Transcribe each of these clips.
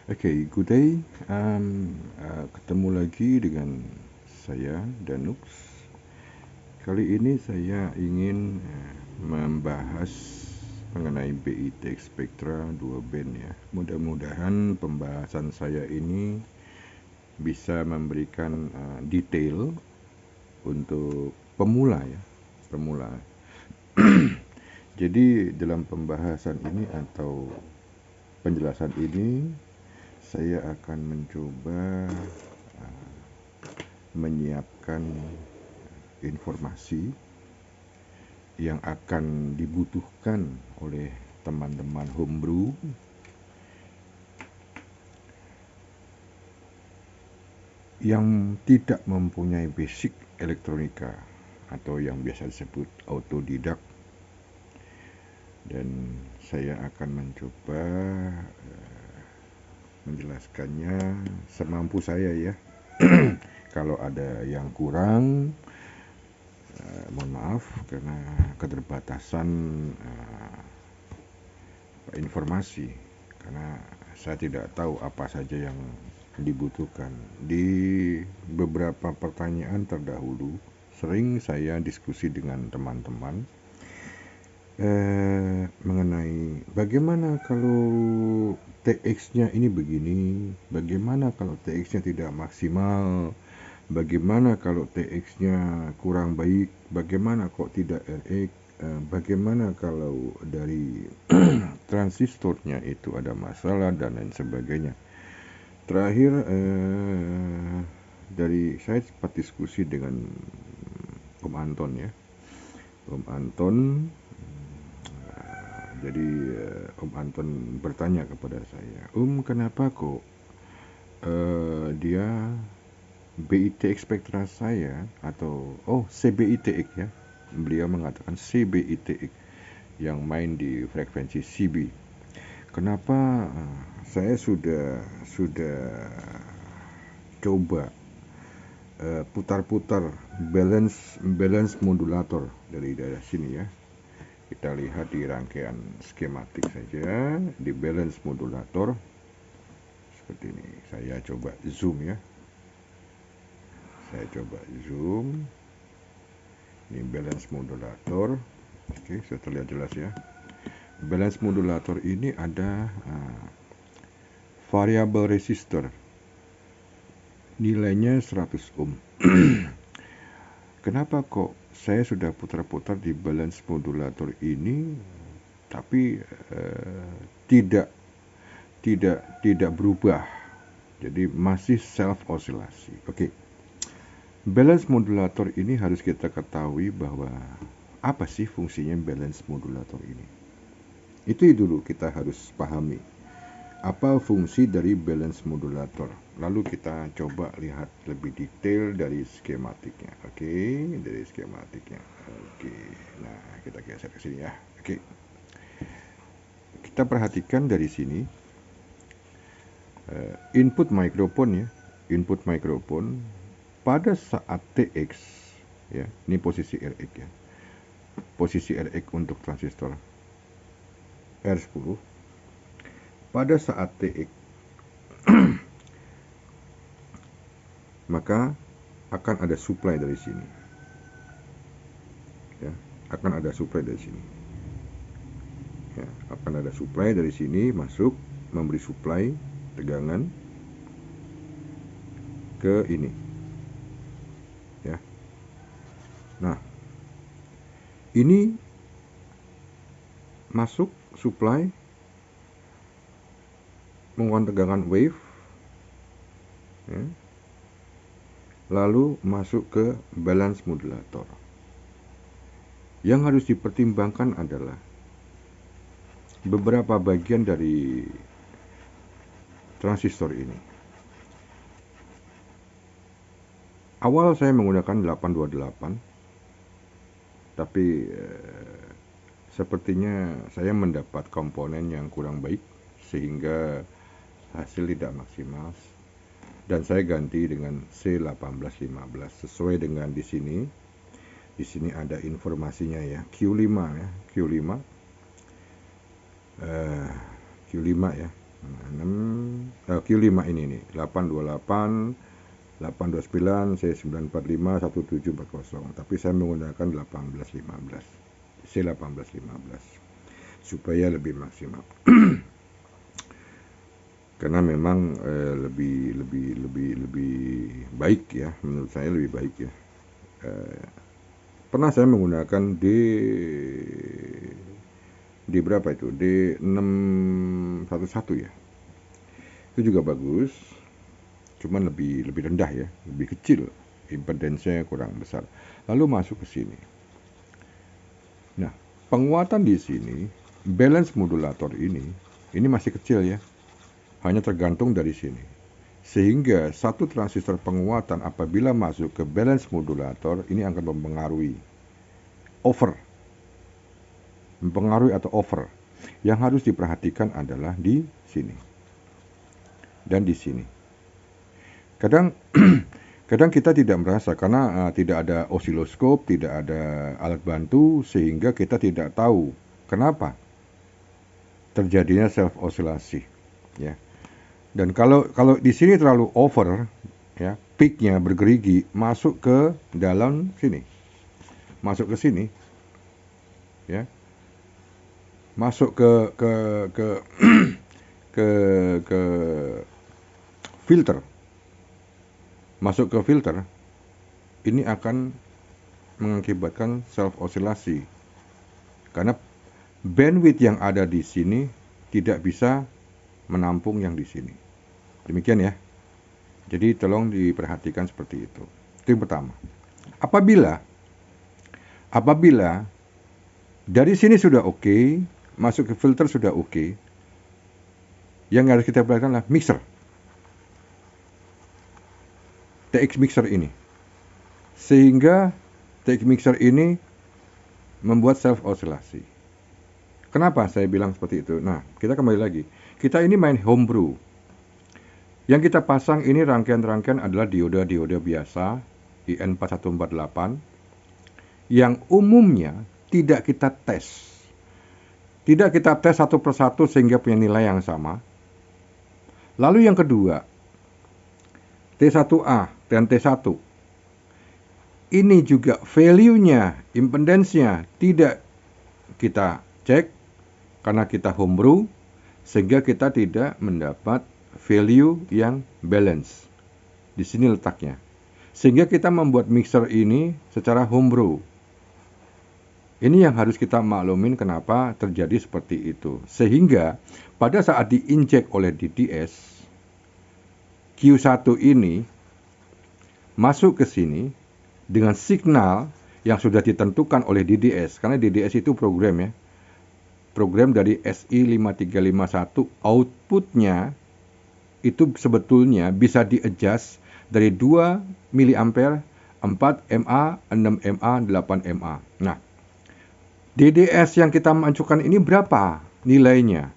Okay, good day. Ketemu lagi dengan saya, Danux. Kali ini saya ingin membahas mengenai BITX Spectra 2 band ya. Mudah-mudahan pembahasan saya ini bisa memberikan detail untuk pemula ya, pemula. Jadi dalam pembahasan ini atau penjelasan ini saya akan mencoba menyiapkan informasi yang akan dibutuhkan oleh teman-teman homebrew yang tidak mempunyai basic elektronika atau yang biasa disebut autodidak, dan saya akan mencoba menjelaskannya semampu saya ya. Kalau ada yang kurang, mohon maaf karena keterbatasan informasi, karena saya tidak tahu apa saja yang dibutuhkan. Di beberapa pertanyaan terdahulu sering saya diskusi dengan teman-teman mengenai bagaimana kalau TX-nya ini begini, bagaimana kalau TX-nya tidak maksimal, bagaimana kalau TX-nya kurang baik, bagaimana kok tidak RX, bagaimana kalau dari transistornya itu ada masalah dan lain sebagainya. Terakhir dari saya sempat diskusi dengan Om Anton ya. Om Anton, jadi Om Anton bertanya kepada saya, kenapa kok dia BITX Spectra saya atau CBITX ya, beliau mengatakan CBITX yang main di frekuensi CB. Kenapa saya sudah coba putar-putar balance modulator dari daerah sini ya. Kita lihat di rangkaian skematik saja, di balance modulator seperti ini. Saya coba zoom ya. Saya coba zoom. Ini balance modulator. Oke, sudah terlihat jelas ya. Balance modulator ini ada variable resistor. Nilainya 100 ohm. Kenapa kok saya sudah putar-putar di balance modulator ini tapi tidak berubah, jadi masih self osilasi. Oke. Balance modulator ini harus kita ketahui bahwa apa sih fungsinya balance modulator ini. Itu dulu kita harus pahami apa fungsi dari balance modulator. Lalu kita coba lihat lebih detail dari skematiknya. Oke, dari skematiknya. Oke, nah kita geser ke sini ya. Oke, kita perhatikan dari sini input mikrofon ya, input mikrofon pada saat TX ya, ini posisi RX ya, posisi RX untuk transistor R10 pada saat TX maka akan ada supply dari sini ya, akan ada supply dari sini ya, akan ada supply dari sini masuk, memberi supply tegangan ke ini ya. Nah, ini masuk supply menggunakan tegangan wave ya, lalu masuk ke balance modulator. Yang harus dipertimbangkan adalah beberapa bagian dari transistor ini. Awal saya menggunakan 828, tapi sepertinya saya mendapat komponen yang kurang baik sehingga hasil tidak maksimal, dan saya ganti dengan C1815 sesuai dengan di sini. Di sini ada informasinya ya, Q5 ya, Q5 ya, 6 Q5 ini nih, 828, 829, C945, 1740. Tapi saya menggunakan 1815, C1815 supaya lebih maksimal. Karena memang lebih baik ya, menurut saya lebih baik ya. Pernah saya menggunakan D berapa itu? D611 ya. Itu juga bagus. Cuman lebih rendah ya, lebih kecil. Impedance-nya kurang besar. Lalu masuk ke sini. Nah, penguatan di sini, balance modulator ini masih kecil ya. Hanya tergantung dari sini. Sehingga satu transistor penguatan apabila masuk ke balance modulator ini akan mempengaruhi atau over. Yang harus diperhatikan adalah di sini dan di sini. Kadang kita tidak merasa karena tidak ada osiloskop, tidak ada alat bantu, sehingga kita tidak tahu kenapa terjadinya self oscillasi ya. Dan kalau di sini terlalu over ya, peaknya bergerigi masuk ke dalam sini, masuk ke sini ya, masuk ke filter, masuk ke filter, ini akan mengakibatkan self oscillasi karena bandwidth yang ada di sini tidak bisa menampung yang di sini. Demikian ya. Jadi tolong diperhatikan seperti itu. Itu yang pertama. Apabila dari sini sudah oke, masuk ke filter sudah oke, yang harus kita perhatikan adalah mixer. TX mixer ini. Sehingga TX mixer ini membuat self oscillasi. Kenapa saya bilang seperti itu? Nah, kita kembali lagi. Kita ini main homebrew. Yang kita pasang ini rangkaian-rangkaian adalah dioda-dioda biasa, IN4148, yang umumnya tidak kita tes. Tidak kita tes satu persatu sehingga punya nilai yang sama. Lalu yang kedua, T1A dan T1. Ini juga value-nya, impedance-nya tidak kita cek karena kita homebrew, sehingga kita tidak mendapat value yang balance. Di sini letaknya. Sehingga kita membuat mixer ini secara homebrew. Ini yang harus kita maklumin kenapa terjadi seperti itu. Sehingga pada saat diinjek oleh DDS, Q1 ini masuk ke sini dengan signal yang sudah ditentukan oleh DDS. Karena DDS itu program ya. Program dari SI5351, outputnya itu sebetulnya bisa di-adjust dari 2 mA, 4 mA, 6 mA, 8 mA. Nah, DDS yang kita masukkan ini berapa nilainya?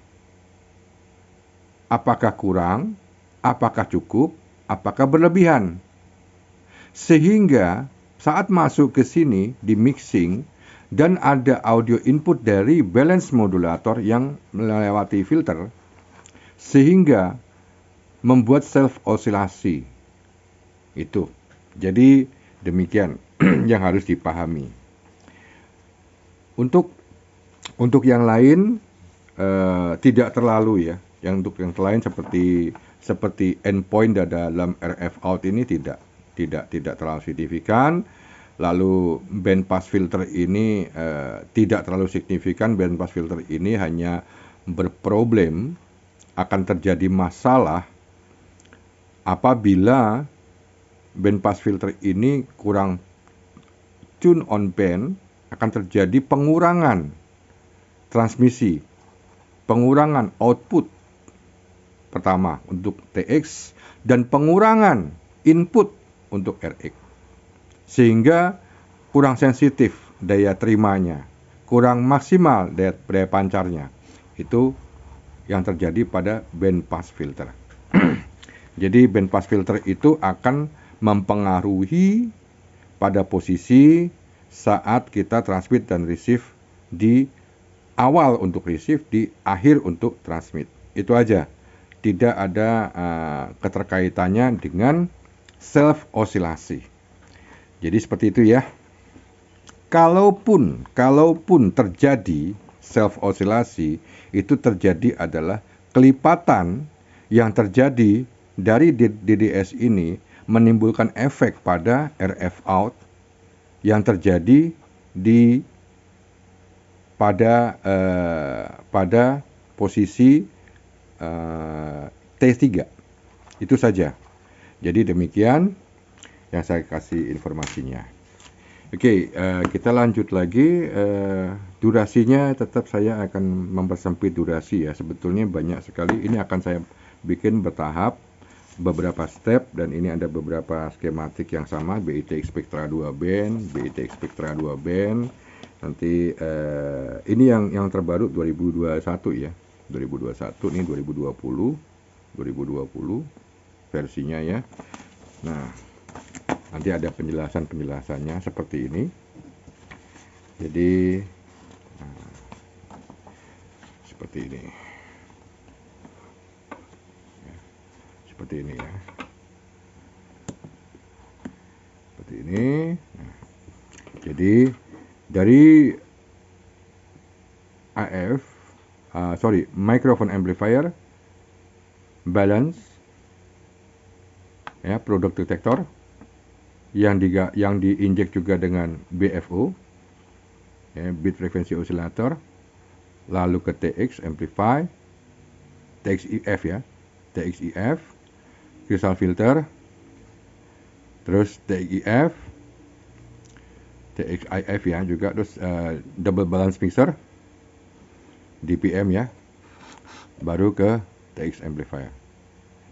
Apakah kurang? Apakah cukup? Apakah berlebihan? Sehingga saat masuk ke sini di mixing, dan ada audio input dari balance modulator yang melewati filter, sehingga membuat self oscillasi. Itu. Jadi demikian yang harus dipahami. Untuk yang lain tidak terlalu ya. Yang untuk yang lain seperti endpoint dalam RF out ini tidak terlalu signifikan. Lalu band pass filter ini tidak terlalu signifikan. Band pass filter ini hanya berproblem, akan terjadi masalah apabila band pass filter ini kurang tune on band, akan terjadi pengurangan transmisi, pengurangan output pertama untuk TX dan pengurangan input untuk RX. Sehingga kurang sensitif daya terimanya, kurang maksimal daya pancarnya. Itu yang terjadi pada band pass filter. Jadi band pass filter itu akan mempengaruhi pada posisi saat kita transmit dan receive, di awal untuk receive, di akhir untuk transmit. Itu aja. tidak ada keterkaitannya dengan self osilasi. Jadi seperti itu ya. Kalaupun terjadi self osilasi, itu terjadi adalah kelipatan yang terjadi dari DDS ini menimbulkan efek pada RF out yang terjadi pada posisi T3. Itu saja. Jadi demikian yang saya kasih informasinya. Oke, kita lanjut lagi. Durasinya tetap saya akan mempersempit durasi ya. Sebetulnya banyak sekali. Ini akan saya bikin bertahap, beberapa step, dan ini ada beberapa skematik yang sama. BITX Spectra 2 band, BITX Spectra 2 band. Nanti ini yang terbaru 2021 ya. 2021 ini 2020 versinya ya. Nah, nanti ada penjelasannya seperti ini. Jadi seperti ini. Seperti ini ya. Seperti ini. Nah, jadi dari microphone amplifier, balance, ya, product detector, yang diinjek juga dengan BFO, ya, bit frequency oscillator, lalu ke TX amplify, TXIF ya, TXIF, crystal filter, terus TXIF, TXIF ya juga, terus double balance mixer, DPM ya, baru ke TX amplifier.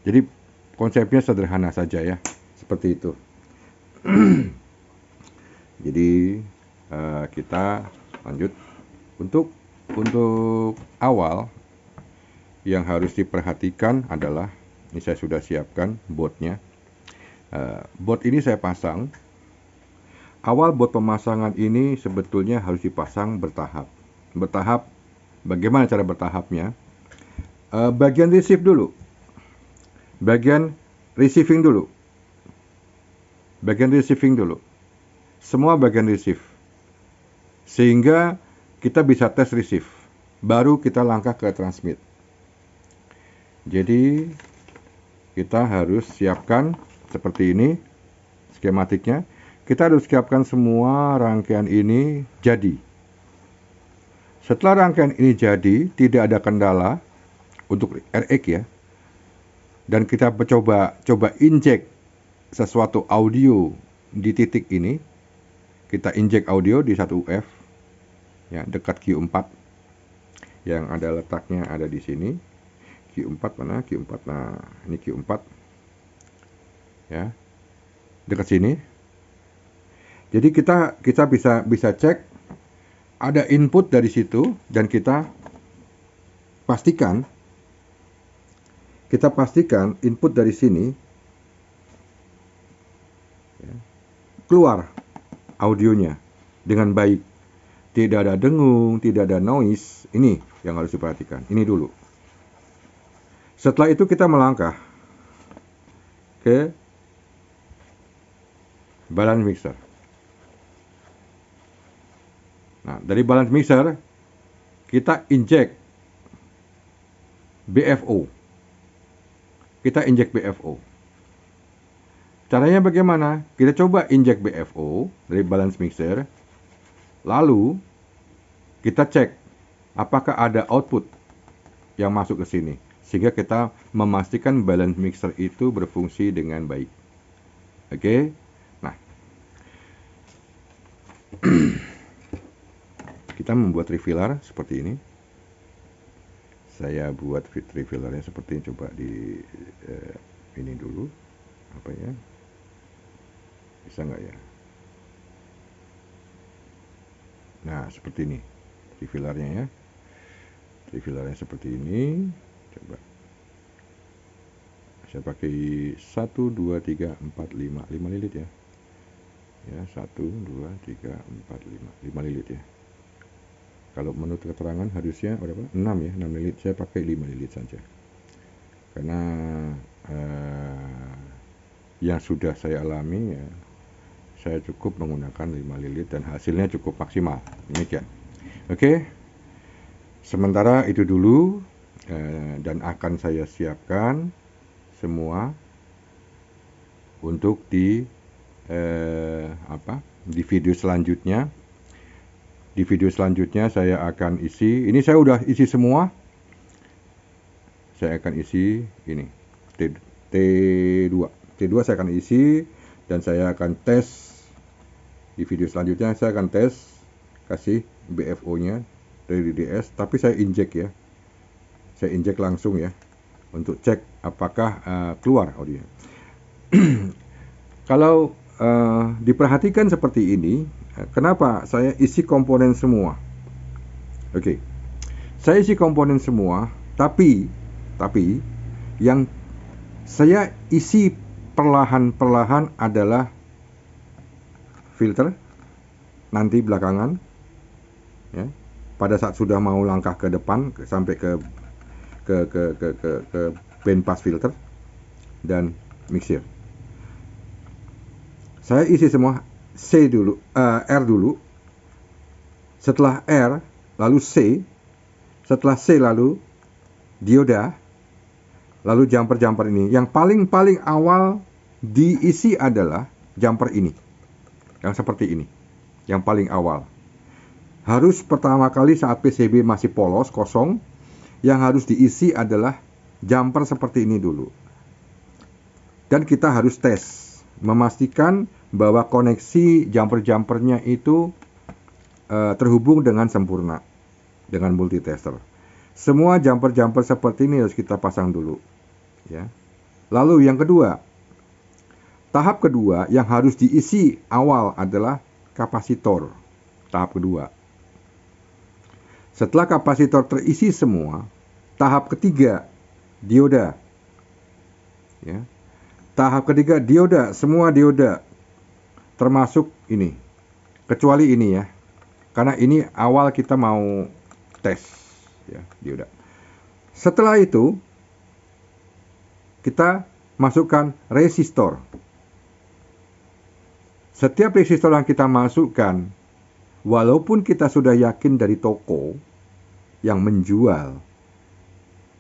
Jadi konsepnya sederhana saja ya, seperti itu. Jadi kita lanjut. Untuk awal yang harus diperhatikan adalah, ini saya sudah siapkan boardnya. Board ini saya pasang. Awal board pemasangan ini sebetulnya harus dipasang bertahap. Bagaimana cara bertahapnya? Bagian receive dulu. Bagian receiving dulu. Semua bagian receive. Sehingga kita bisa tes receive. Baru kita langkah ke transmit. Jadi kita harus siapkan seperti ini skematiknya. Kita harus siapkan semua rangkaian ini jadi. Setelah rangkaian ini jadi, tidak ada kendala untuk RX ya. Dan kita coba injek sesuatu audio di titik ini. Kita injek audio di 1 UF ya, dekat Q4. Yang ada letaknya ada di sini. Q4 mana? Q4. Nah, ini Q4. Ya. Dekat sini. Jadi kita bisa cek ada input dari situ, dan kita pastikan input dari sini ya, keluar audionya dengan baik. Tidak ada dengung, tidak ada noise. Ini yang harus diperhatikan. Ini dulu. Setelah itu kita melangkah ke balance mixer. Nah, dari balance mixer kita injek BFO. Caranya bagaimana? Kita coba injek BFO dari balance mixer. Lalu kita cek apakah ada output yang masuk ke sini, sehingga kita memastikan balance mixer itu berfungsi dengan baik. Oke? Nah, kita membuat refiller seperti ini. Saya buat refillernya seperti ini. Coba di ini dulu. Apa ya? Bisa nggak ya? Nah, seperti ini refillernya ya. Refillernya seperti ini. Coba. Saya pakai 1, 2, 3, 4, 5. 5 lilit ya. Ya, 1, 2, 3, 4, 5. 5 lilit ya. Kalau menurut keterangan harusnya berapa? 6 ya, 6 lilit. Saya pakai 5 lilit saja. karena yang sudah saya alami ya, saya cukup menggunakan 5 lilin dan hasilnya cukup maksimal. Demikian. Oke, sementara itu dulu, dan akan saya siapkan semua untuk di video selanjutnya. Di video selanjutnya saya akan isi, ini saya udah isi semua. Saya akan isi ini T2 saya akan isi, dan saya akan tes di video selanjutnya. Saya akan tes, kasih BFO nya dari DDS, tapi saya injek ya, saya injek langsung ya, untuk cek apakah keluar audio. Kalau diperhatikan seperti ini, kenapa saya isi komponen semua? Oke, saya isi komponen semua, tapi yang saya isi perlahan-perlahan adalah filter nanti belakangan ya, pada saat sudah mau langkah ke depan sampai ke band pass filter dan mixer. Saya isi semua C dulu, R dulu, setelah R lalu C, setelah C lalu dioda, lalu jumper ini. Yang paling awal diisi adalah jumper ini, yang seperti ini, yang paling awal. Harus pertama kali saat PCB masih polos, kosong, yang harus diisi adalah jumper seperti ini dulu. Dan kita harus tes, memastikan bahwa koneksi jumper-jumpernya itu terhubung dengan sempurna dengan multitester. Semua jumper-jumper seperti ini harus kita pasang dulu ya. Lalu yang kedua, tahap kedua yang harus diisi awal adalah kapasitor. Tahap kedua. Setelah kapasitor terisi semua, tahap ketiga dioda. Ya. Tahap ketiga dioda, semua dioda. Termasuk ini. Kecuali ini ya. Karena ini awal kita mau tes ya, dioda. Setelah itu kita masukkan resistor. Setiap resistor yang kita masukkan, walaupun kita sudah yakin dari toko yang menjual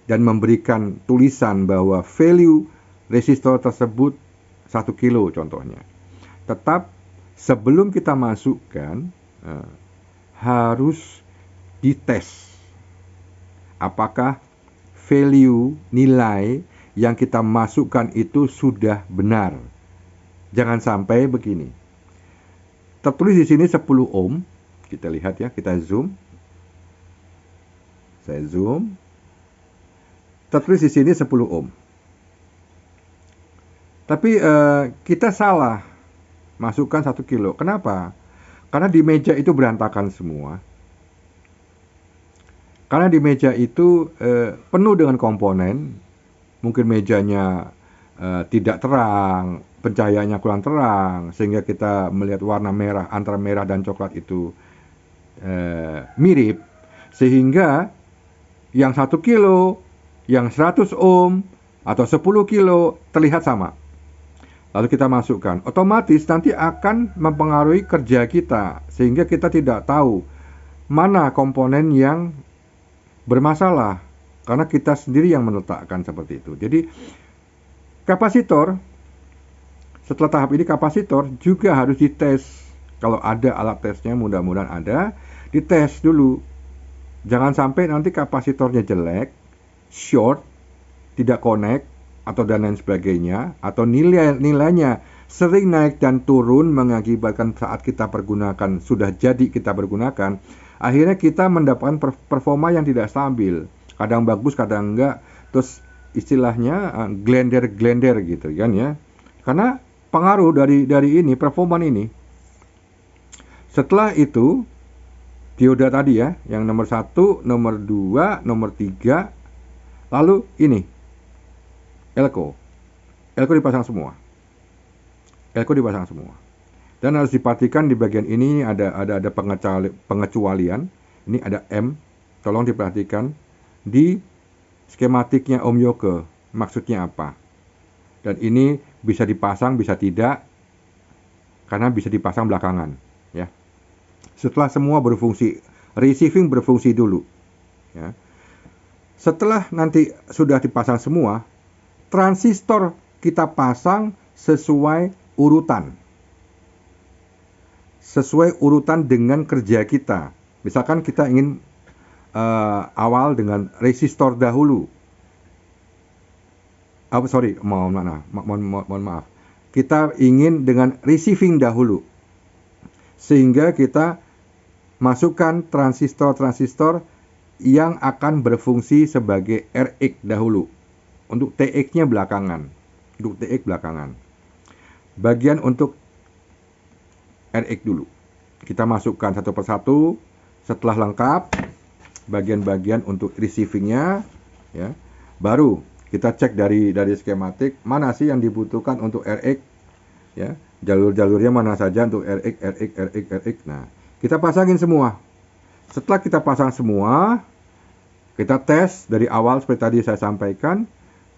dan memberikan tulisan bahwa value resistor tersebut 1 kilo contohnya, tetap sebelum kita masukkan harus dites apakah value nilai yang kita masukkan itu sudah benar. Jangan sampai begini. Tertulis di sini 10 ohm. Kita lihat ya, kita zoom. Saya zoom. Tertulis di sini 10 ohm. Tapi kita salah masukkan 1 kilo. Kenapa? Karena di meja itu berantakan semua. Karena di meja itu penuh dengan komponen. Mungkin mejanya tidak terang, pencahayaannya kurang terang, sehingga kita melihat warna merah, antara merah dan coklat itu mirip. Sehingga yang 1 kilo, yang 100 ohm, atau 10 kilo terlihat sama. Lalu kita masukkan, otomatis nanti akan mempengaruhi kerja kita, sehingga kita tidak tahu mana komponen yang bermasalah, karena kita sendiri yang meletakkan seperti itu. Jadi kapasitor, setelah tahap ini kapasitor juga harus dites. Kalau ada alat tesnya, mudah-mudahan ada, dites dulu. Jangan sampai nanti kapasitornya jelek, short, tidak connect, atau dan lain sebagainya, atau nilainya sering naik dan turun mengakibatkan saat kita pergunakan, sudah jadi kita pergunakan, akhirnya kita mendapatkan performa yang tidak stabil. Kadang bagus, kadang enggak. Terus istilahnya glender gitu kan ya. Karena pengaruh dari ini, performa ini. Setelah itu dioda tadi ya, yang nomor 1, nomor 2, nomor 3. Lalu ini elko dipasang semua. Elko dipasang semua. Dan harus diperhatikan di bagian ini ada pengecualian. Ini ada M. Tolong diperhatikan di skematiknya Om Yoke. maksudnya apa. Dan ini bisa dipasang, bisa tidak, karena bisa dipasang belakangan. Ya. Setelah semua berfungsi, receiving berfungsi dulu. Ya. Setelah nanti sudah dipasang semua, transistor kita pasang sesuai urutan. Sesuai urutan dengan kerja kita. Misalkan kita ingin awal dengan resistor dahulu. Mohon maaf. Kita ingin dengan receiving dahulu. Sehingga kita masukkan transistor-transistor yang akan berfungsi sebagai RX dahulu. Untuk TX-nya belakangan. Bagian untuk RX dulu. Kita masukkan satu persatu. Setelah lengkap, bagian-bagian untuk receiving-nya, ya, baru kita cek dari skematik mana sih yang dibutuhkan untuk RX, ya, jalur-jalurnya mana saja untuk RX. Nah, kita pasangin semua. Setelah kita pasang semua, kita tes dari awal seperti tadi saya sampaikan,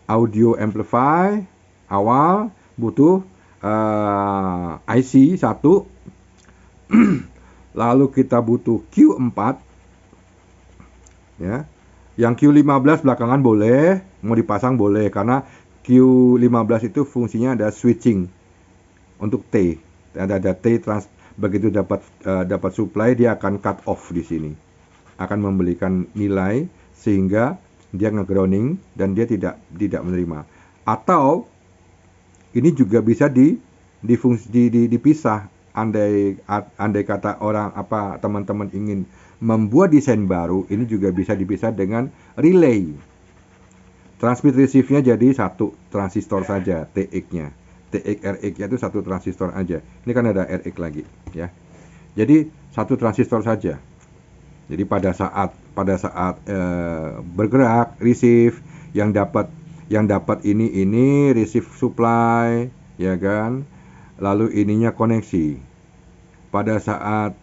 audio amplify awal butuh IC 1, lalu kita butuh Q4, ya. Yang Q15 belakangan boleh, mau dipasang boleh, karena Q15 itu fungsinya ada switching untuk T. Ada T begitu dapat supply, dia akan cut off di sini, akan memberikan nilai sehingga dia nge-grounding dan dia tidak menerima. Atau ini juga bisa dipisah. Andai kata teman-teman ingin membuat desain baru, ini juga bisa dipisah dengan relay. Transmit receive-nya jadi satu transistor saja, TX-nya. TX RX-nya itu satu transistor aja. Ini kan ada RX lagi, ya. Jadi satu transistor saja. Jadi pada saat bergerak receive, yang dapat ini receive supply, ya kan. Lalu ininya koneksi. Pada saat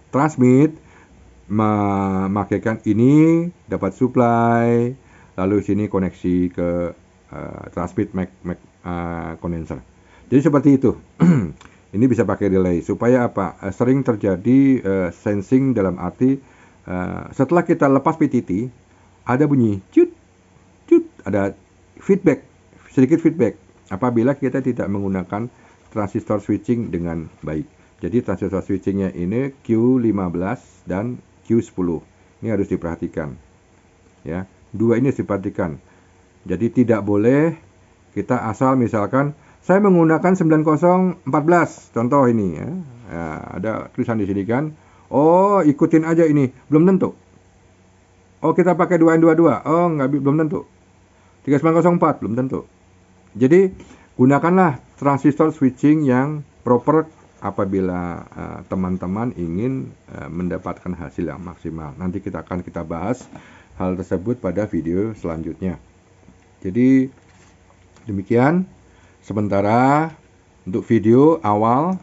transmit, memakaikan ini dapat supply, lalu sini koneksi ke transmit condenser. Jadi seperti itu. Ini bisa pakai relay supaya apa? Sering terjadi sensing, dalam arti setelah kita lepas PTT ada bunyi cut, ada sedikit feedback apabila kita tidak menggunakan transistor switching dengan baik. Jadi transistor switchingnya ini Q15 dan Q10. Ini harus diperhatikan. Ya, dua ini harus diperhatikan. Jadi tidak boleh kita asal misalkan saya menggunakan 9014, contoh ini ya. Ada tulisan di sini kan. Oh, ikutin aja ini, belum tentu. Oh, kita pakai 2N22. Oh, belum tentu. 3904 belum tentu. Jadi gunakanlah transistor switching yang proper apabila teman-teman ingin mendapatkan hasil yang maksimal. Nanti kita bahas hal tersebut pada video selanjutnya. Jadi demikian sementara untuk video awal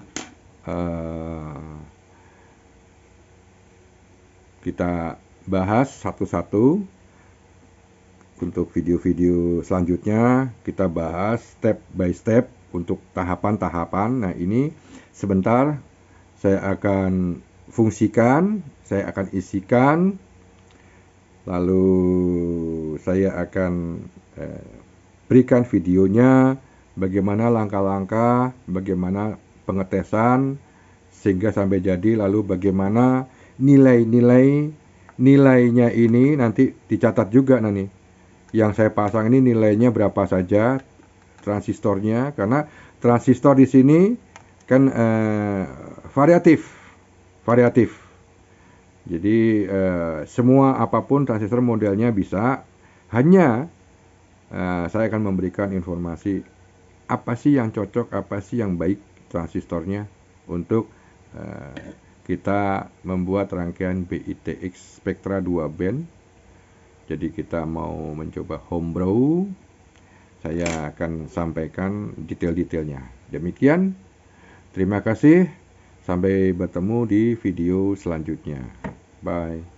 kita bahas satu-satu. Untuk video-video selanjutnya kita bahas step by step untuk tahapan-tahapan. Nah, ini sebentar saya akan fungsikan, saya akan isikan, lalu saya akan berikan videonya, bagaimana langkah-langkah, bagaimana pengetesan sehingga sampai jadi, lalu bagaimana nilainya ini nanti dicatat juga nanti. Yang saya pasang ini nilainya berapa saja transistornya, karena transistor di sini kan variatif. Jadi semua apapun transistor modelnya bisa. Hanya saya akan memberikan informasi apa sih yang cocok, apa sih yang baik transistornya untuk kita membuat rangkaian BITX Spectra 2 band. Jadi kita mau mencoba homebrew, saya akan sampaikan detail-detailnya. Demikian, terima kasih, sampai bertemu di video selanjutnya. Bye.